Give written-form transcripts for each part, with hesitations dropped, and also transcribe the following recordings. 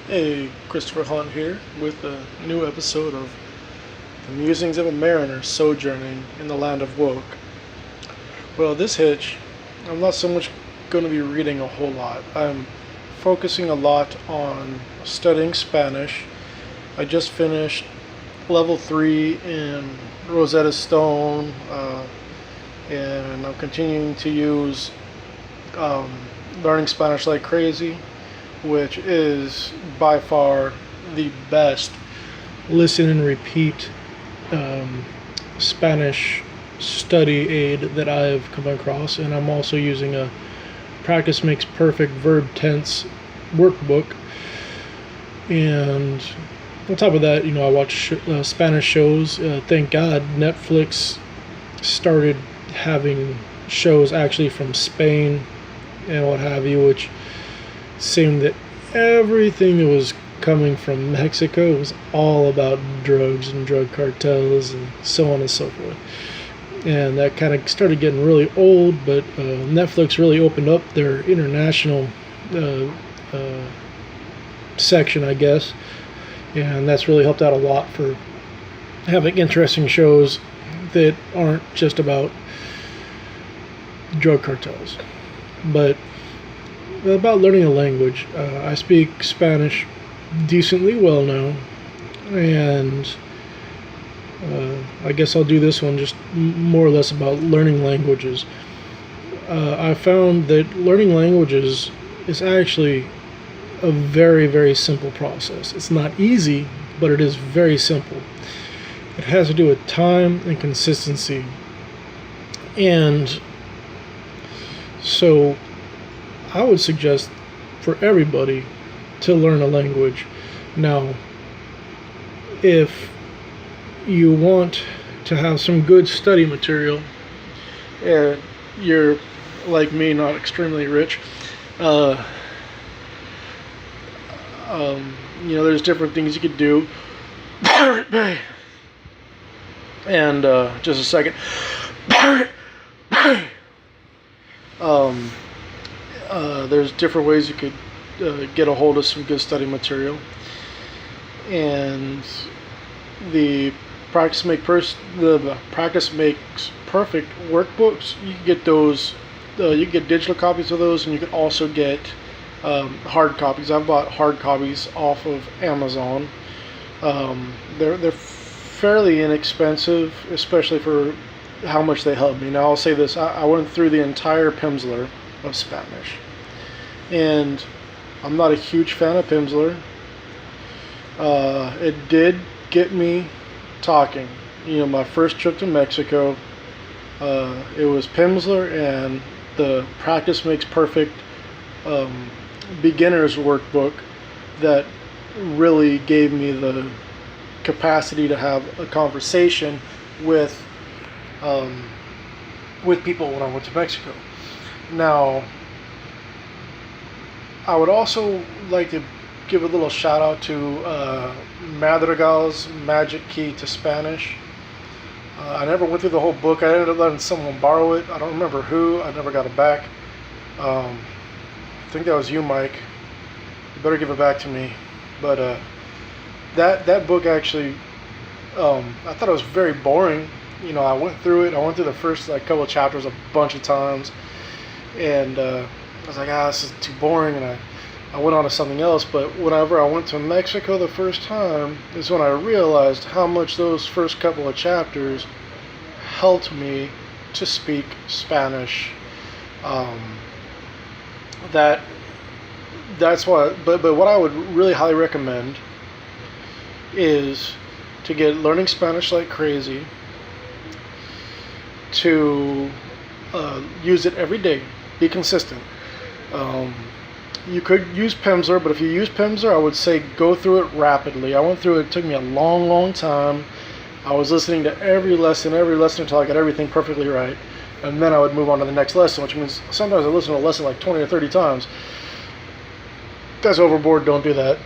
Hey, Christopher Hunt here with a new episode of the Musings of a Mariner Sojourning in the Land of Woke. Well, this hitch, I'm not so much going to be reading a whole lot. I'm focusing a lot on studying Spanish. I just finished level 3 in Rosetta Stone, and I'm continuing to use learning Spanish like crazy, which is by far the best listen and repeat Spanish study aid that I've come across. And I'm also using a Practice Makes Perfect verb tense workbook. And on top of that, I watch Spanish shows. Thank God Netflix started having shows actually from Spain and what have you, which seemed that everything that was coming from Mexico was all about drugs and drug cartels and so on and so forth. And that kind of started getting really old, but Netflix really opened up their international section, I guess, and that's really helped out a lot for having interesting shows that aren't just about drug cartels. But about learning a language, I speak Spanish decently well now, and I guess I'll do this one just more or less about learning languages. I found that learning languages is actually a very, very simple process. It's not easy, but it is very simple. It has to do with time and consistency. And so I would suggest for everybody to learn a language. Now, if you want to have some good study material and you're like me, not extremely rich, there's different things you could do. And just a second. There's different ways you could get a hold of some good study material, and the Practice Makes Perfect workbooks. You can get those. You can get digital copies of those, and you can also get hard copies. I've bought hard copies off of Amazon. They're fairly inexpensive, especially for how much they help me. Now I'll say this: I went through the entire Pimsleur of Spanish, and I'm not a huge fan of Pimsleur. It did get me talking. My first trip to Mexico, it was Pimsleur and the Practice Makes Perfect beginner's workbook that really gave me the capacity to have a conversation with people when I went to Mexico. Now, I would also like to give a little shout out to Madrigals Magic Key to Spanish. I never went through the whole book. I ended up letting someone borrow it. I don't remember who. I never got it back. I think that was you, Mike. You better give it back to me. But that book actually, I thought it was very boring. I went through it. I went through the first couple of chapters a bunch of times, and I was like, this is too boring, and I went on to something else. But whenever I went to Mexico the first time is when I realized how much those first couple of chapters helped me to speak Spanish. That's why. But what I would really highly recommend is to get learning Spanish like crazy, to use it every day, be consistent. You could use Pimsleur, but if you use Pimsleur, I would say go through it rapidly. I went through it. It took me a long, long time. I was listening to every lesson until I got everything perfectly right. And then I would move on to the next lesson, which means sometimes I listen to a lesson like 20 or 30 times. That's overboard. Don't do that.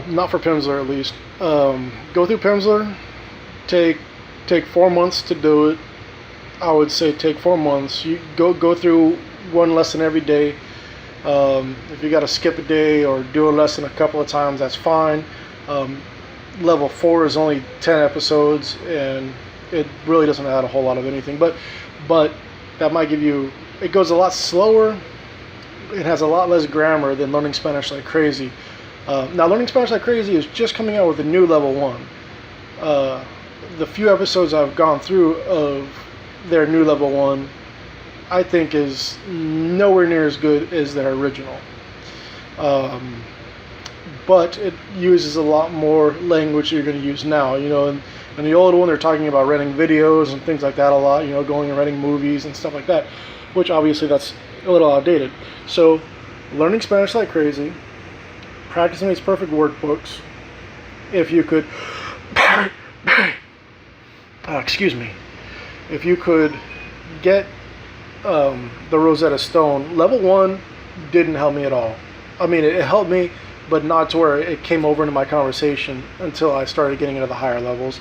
Not for Pimsleur, at least. Go through Pimsleur. Take 4 months to do it. I would say take 4 months. You go through one lesson every day. If you got to skip a day or do a lesson a couple of times, that's fine. Level 4 is only 10 episodes, and it really doesn't add a whole lot of anything. But that might give you. It goes a lot slower. It has a lot less grammar than Learning Spanish Like Crazy. Now, Learning Spanish Like Crazy is just coming out with a new level 1. The few episodes I've gone through of their new level 1, I think is nowhere near as good as their original. But it uses a lot more language you're going to use now. You know, and the old one, they're talking about renting videos and things like that a lot. You know, going and renting movies and stuff like that, which obviously that's a little outdated. So, Learning Spanish Like Crazy, Practicing Makes Perfect workbooks. If you could, excuse me, if you could get the Rosetta Stone, level 1 didn't help me at all. I mean, it helped me, but not to where it came over into my conversation until I started getting into the higher levels.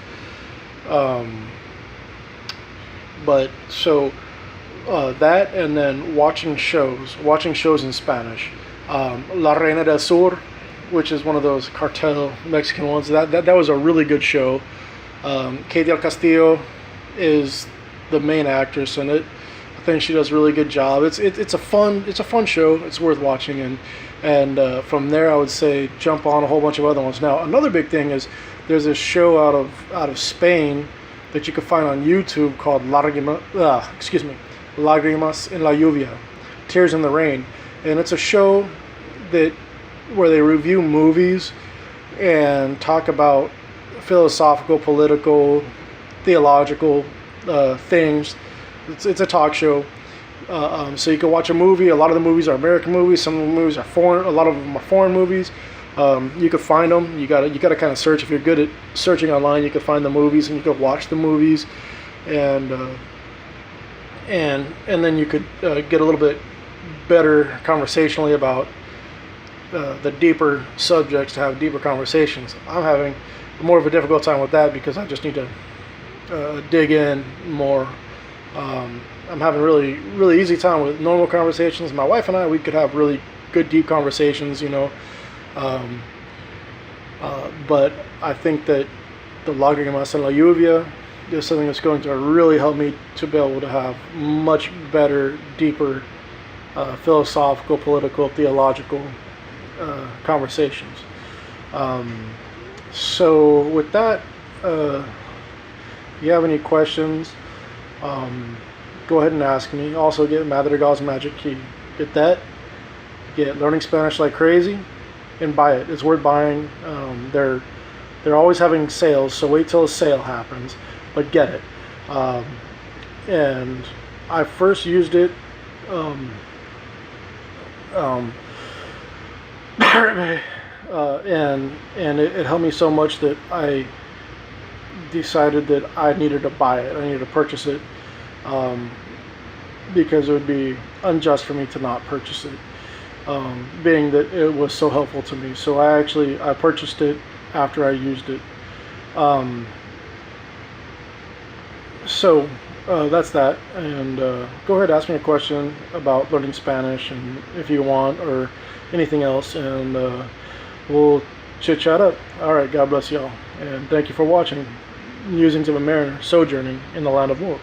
But so that, and then watching shows in Spanish. La Reina del Sur, which is one of those cartel Mexican ones. That was a really good show. Katie del Castillo is the main actress in it. I think she does a really good job. It's a fun show. It's worth watching, and from there I would say jump on a whole bunch of other ones. Now another big thing is there's a show out of Spain that you can find on YouTube called Lágrimas en la Lluvia, Tears in the Rain, and it's a show where they review movies and talk about philosophical, political, theological things. It's a talk show. So you can watch a movie. A lot of the movies are American movies. Some of the movies are foreign. A lot of them are foreign movies. You can find them. You gotta kind of search. If you're good at searching online, you can find the movies and you can watch the movies, and then you could get a little bit better conversationally about the deeper subjects, to have deeper conversations. I'm having more of a difficult time with that because I just need to dig in more. I'm having really easy time with normal conversations. My wife and I, we could have really good deep conversations, you know. But I think that the Lágrimas en la Lluvia is something that's going to really help me to be able to have much better, deeper, philosophical, political, theological conversations. So with that, if you have any questions, go ahead and ask me. Also get Madrigals Magic Key. Get that. Get Learning Spanish Like Crazy, and buy it. It's worth buying. They're always having sales, so wait till a sale happens, but get it. And I first used it and it helped me so much that I decided that I needed to buy it. I needed to purchase it, because it would be unjust for me to not purchase it, being that it was so helpful to me. So I purchased it after I used it. So that's that. And go ahead, ask me a question about learning Spanish, and if you want, or anything else, and we'll chit chat up. All right, God bless y'all, and thank you for watching Musings of a Mariner Sojourning in the Land of Work.